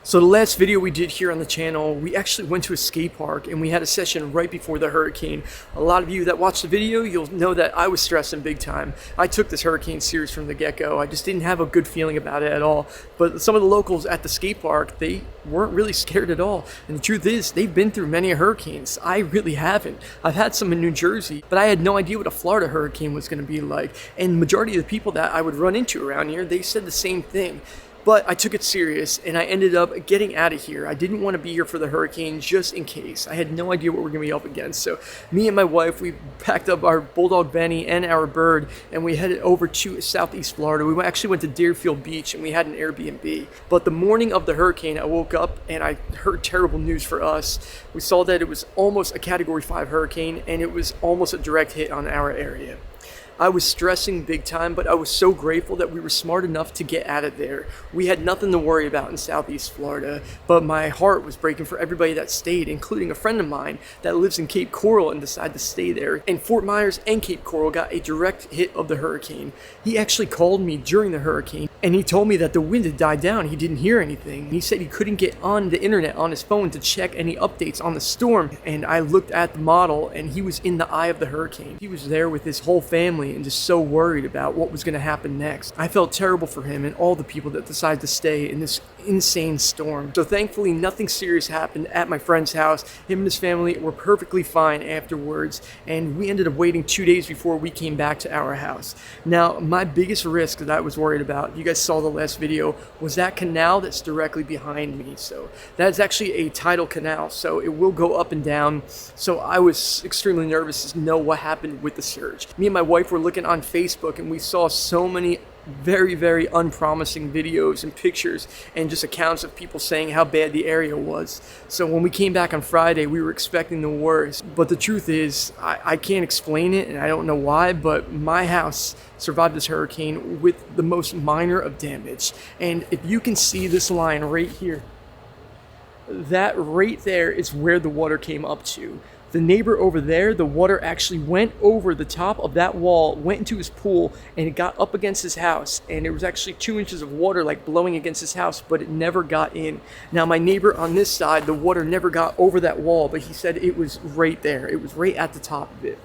So the last video we did here on the channel, we actually went to a skate park and we had a session right before the hurricane. A lot of you that watched the video, you'll know that I was stressing big time. I took this hurricane serious from the get-go. I just didn't have a good feeling about it at all. But some of the locals at the skate park, they weren't really scared at all. And the truth is, they've been through many hurricanes. I really haven't. I've had some in New Jersey, but I had no idea what a Florida hurricane was going to be like. And the majority of the people that I would run into around here, they said the same thing. But I took it serious and I ended up getting out of here. I didn't want to be here for the hurricane just in case. I had no idea what we were going to be up against. So me and my wife, we packed up our Bulldog Benny and our bird and we headed over to Southeast Florida. We actually went to Deerfield Beach and we had an Airbnb. But the morning of the hurricane, I woke up and I heard terrible news for us. We saw that it was almost a Category 5 hurricane and it was almost a direct hit on our area. I was stressing big time, but I was so grateful that we were smart enough to get out of there. We had nothing to worry about in Southeast Florida, but my heart was breaking for everybody that stayed, including a friend of mine that lives in Cape Coral and decided to stay there. And Fort Myers and Cape Coral got a direct hit of the hurricane. He actually called me during the hurricane and he told me that the wind had died down. He didn't hear anything. He said he couldn't get on the internet on his phone to check any updates on the storm. And I looked at the model and he was in the eye of the hurricane. He was there with his whole family and just so worried about what was going to happen next. I felt terrible for him and all the people that decided to stay in this insane storm. So thankfully nothing serious happened at my friend's house. Him and his family were perfectly fine afterwards, and we ended up waiting 2 days before we came back to our house. Now my biggest risk that I was worried about, you guys saw the last video, was that canal that's directly behind me. So that is actually a tidal canal, so it will go up and down. So I was extremely nervous to know what happened with the surge. Me and my wife were looking on Facebook and we saw so many very unpromising videos and pictures and just accounts of people saying how bad the area was. So when we came back on Friday, we were expecting the worst. But the truth is, I can't explain it and I don't know why, but my house survived this hurricane with the most minor of damage. And if you can see this line right here, that right there is where the water came up to. The neighbor over there, the water actually went over the top of that wall, went into his pool, and it got up against his house. And there was actually 2 inches of water like blowing against his house, but it never got in. Now my neighbor on this side, the water never got over that wall, but he said it was right there. It was right at the top of it.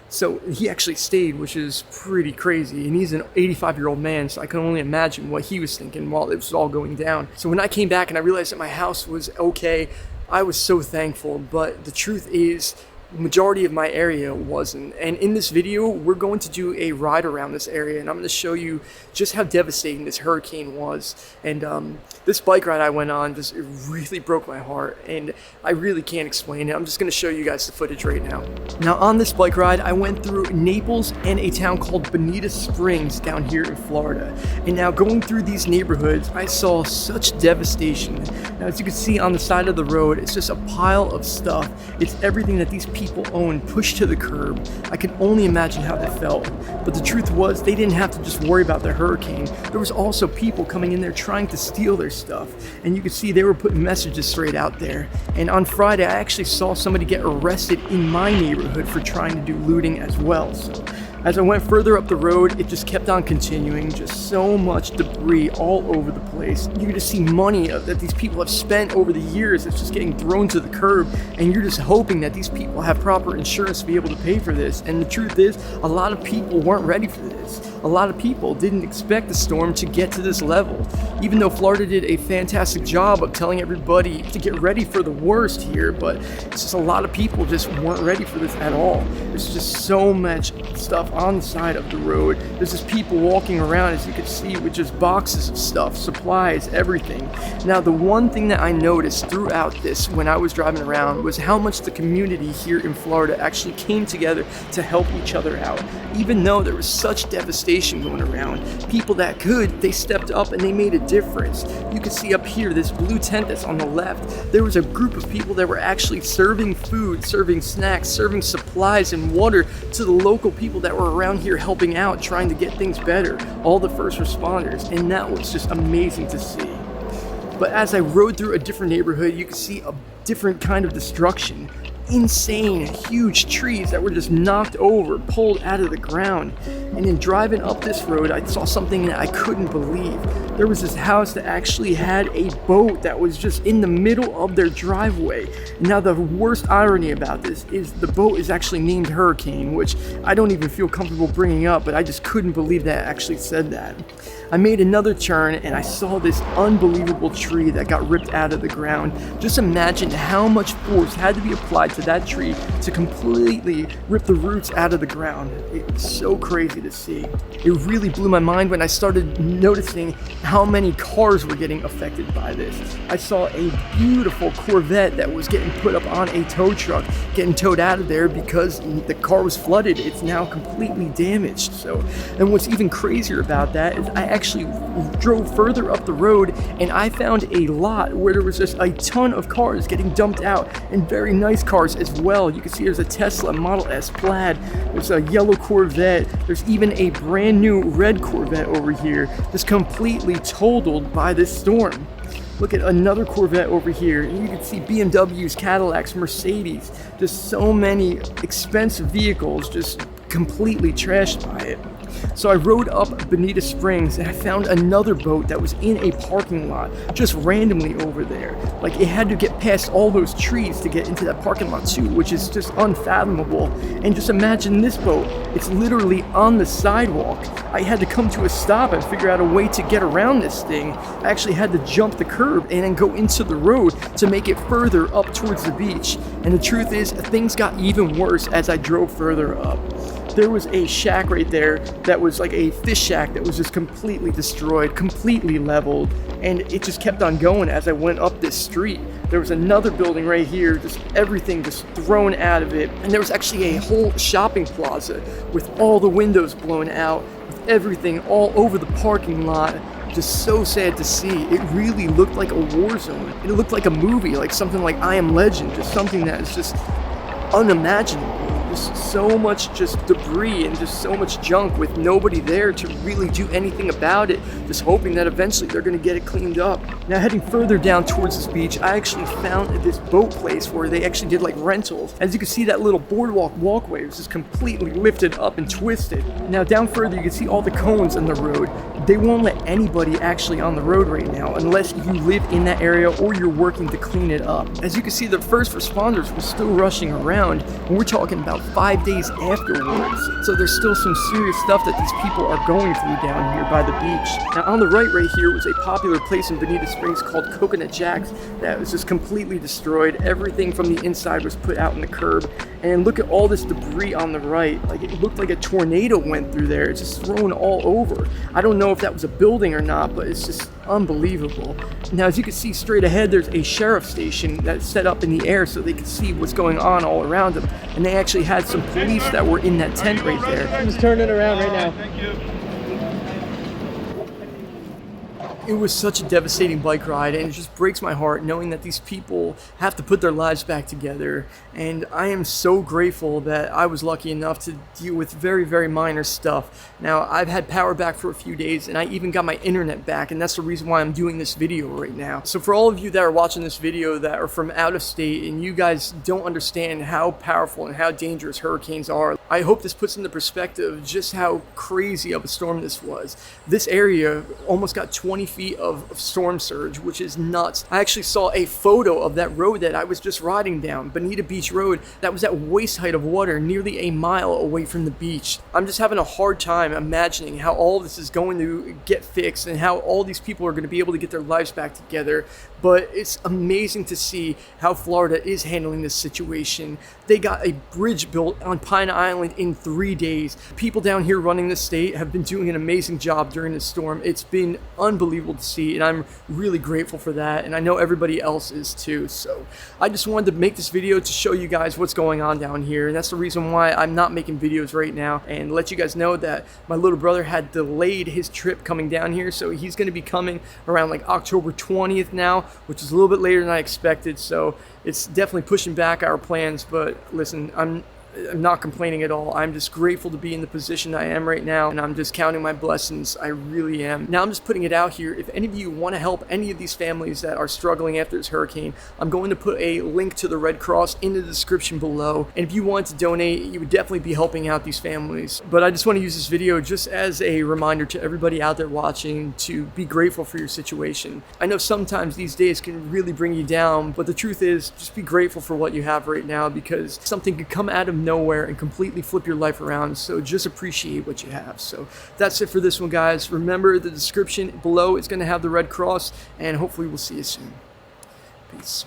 So he actually stayed, which is pretty crazy. And he's an 85-year-old man, so I can only imagine what he was thinking while it was all going down. So when I came back and I realized that my house was okay, I was so thankful. But the truth is, the majority of my area wasn't. And in this video, we're going to do a ride around this area, and I'm going to show you just how devastating this hurricane was. And this bike ride I went on, it really broke my heart, and I really can't explain it. I'm just going to show you guys the footage right now. Now on this bike ride, I went through Naples and a town called Bonita Springs down here in Florida. And now going through these neighborhoods, I saw such devastation. Now as you can see on the side of the road, it's just a pile of stuff. It's everything that these people own pushed to the curb. I can only imagine how that felt. But the truth was, they didn't have to just worry about the hurricane. There was also people coming in there trying to steal their stuff. And you could see they were putting messages straight out there. And on Friday, I actually saw somebody get arrested in my neighborhood for trying to do looting as well. So as I went further up the road, it just kept on continuing. Just so much debris all over the place. You can just see money that these people have spent over the years that's just getting thrown to the curb, and you're just hoping that these people have proper insurance to be able to pay for this. And the truth is, a lot of people weren't ready for this. A lot of people didn't expect the storm to get to this level. Even though Florida did a fantastic job of telling everybody to get ready for the worst here, but it's just a lot of people just weren't ready for this at all. There's just so much stuff on the side of the road. There's just people walking around, as you can see, with just boxes of stuff, supplies, everything. Now the one thing that I noticed throughout this when I was driving around was how much the community here in Florida actually came together to help each other out. Even though there was such devastation going around, people that could, they stepped up and they made a difference. You can see up here, this blue tent that's on the left, there was a group of people that were actually serving food, serving snacks, serving supplies and water to the local people that were around here helping out, trying to get things better, all the first responders, and that was just amazing to see. But as I rode through a different neighborhood, you could see a different kind of destruction. Insane, huge trees that were just knocked over, pulled out of the ground. And in driving up this road, I saw something that I couldn't believe. There was this house that actually had a boat that was just in the middle of their driveway. Now, the worst irony about this is the boat is actually named Hurricane, which I don't even feel comfortable bringing up, but I just couldn't believe that it actually said that. I made another turn and I saw this unbelievable tree that got ripped out of the ground. Just imagine how much force had to be applied to that tree to completely rip the roots out of the ground. It's so crazy to see. It really blew my mind when I started noticing how many cars were getting affected by this. I saw a beautiful Corvette that was getting put up on a tow truck, getting towed out of there because the car was flooded. It's now completely damaged. And what's even crazier about that is I actually drove further up the road and I found a lot where there was just a ton of cars getting dumped out, and very nice cars as well. You can see there's a Tesla Model S Plaid, there's a yellow Corvette, there's even a brand new red Corvette over here, just completely totaled by this storm. Look at another Corvette over here, and you can see BMWs, Cadillacs, Mercedes, just so many expensive vehicles just completely trashed by it. So I rode up Bonita Springs and I found another boat that was in a parking lot just randomly over there. Like, it had to get past all those trees to get into that parking lot too, which is just unfathomable. And just imagine this boat, it's literally on the sidewalk. I had to come to a stop and figure out a way to get around this thing. I actually had to jump the curb and then go into the road to make it further up towards the beach. And the truth is, things got even worse as I drove further up. There was a shack right there that was like a fish shack that was just completely destroyed, completely leveled, and it just kept on going as I went up this street. There was another building right here, just everything just thrown out of it, and there was actually a whole shopping plaza with all the windows blown out, with everything all over the parking lot. Just so sad to see. It really looked like a war zone. It looked like a movie, like something like I Am Legend, just something that is just unimaginable. Just so much just debris and just so much junk with nobody there to really do anything about it, just hoping that eventually they're going to get it cleaned up. Now, heading further down towards this beach, I actually found this boat place where they actually did like rentals. As you can see, that little boardwalk walkway was just completely lifted up and twisted. Now, down further, you can see all the cones on the road. They won't let anybody actually on the road right now unless you live in that area or you're working to clean it up. As you can see, the first responders were still rushing around, and we're talking about 5 days afterwards. So there's still some serious stuff that these people are going through down here by the beach. Now, on the right here was a popular place in Bonita Springs called Coconut Jack's that was just completely destroyed. Everything from the inside was put out on the curb. And look at all this debris on the right. Like, it looked like a tornado went through there. It's just thrown all over. I don't know if that was a building or not, but it's just unbelievable. Now, as you can see straight ahead, there's a sheriff station that's set up in the air so they could see what's going on all around them. And they actually had some police that were in that tent right there. I'm just turning it around right now. Thank you. It was such a devastating bike ride, and it just breaks my heart knowing that these people have to put their lives back together. And I am so grateful that I was lucky enough to deal with very, very minor stuff. Now, I've had power back for a few days, and I even got my internet back, and that's the reason why I'm doing this video right now. So for all of you that are watching this video that are from out of state and you guys don't understand how powerful and how dangerous hurricanes are, I hope this puts into perspective just how crazy of a storm this was. This area almost got 20 feet of storm surge, which is nuts. I actually saw a photo of that road that I was just riding down, Bonita Beach Road, that was at waist height of water, nearly a mile away from the beach. I'm just having a hard time imagining how all this is going to get fixed and how all these people are going to be able to get their lives back together. But it's amazing to see how Florida is handling this situation. They got a bridge built on Pine Island in 3 days. People down here running the state have been doing an amazing job during this storm. It's been unbelievable to see, and I'm really grateful for that, and I know everybody else is too. So I just wanted to make this video to show you guys what's going on down here, and that's the reason why I'm not making videos right now, and let you guys know that my little brother had delayed his trip coming down here, so he's going to be coming around like October 20th now, which is a little bit later than I expected. So it's definitely pushing back our plans, but listen, I'm I'm not complaining at all. I'm just grateful to be in the position I am right now, and I'm just counting my blessings. I really am. Now I'm just putting it out here. If any of you want to help any of these families that are struggling after this hurricane, I'm going to put a link to the Red Cross in the description below. And if you want to donate, you would definitely be helping out these families. But I just want to use this video just as a reminder to everybody out there watching to be grateful for your situation. I know sometimes these days can really bring you down, but the truth is just be grateful for what you have right now, because something could come out of nowhere and completely flip your life around. So just appreciate what you have. So that's it for this one, guys. Remember, the description below is going to have the Red Cross, and hopefully we'll see you soon. Peace.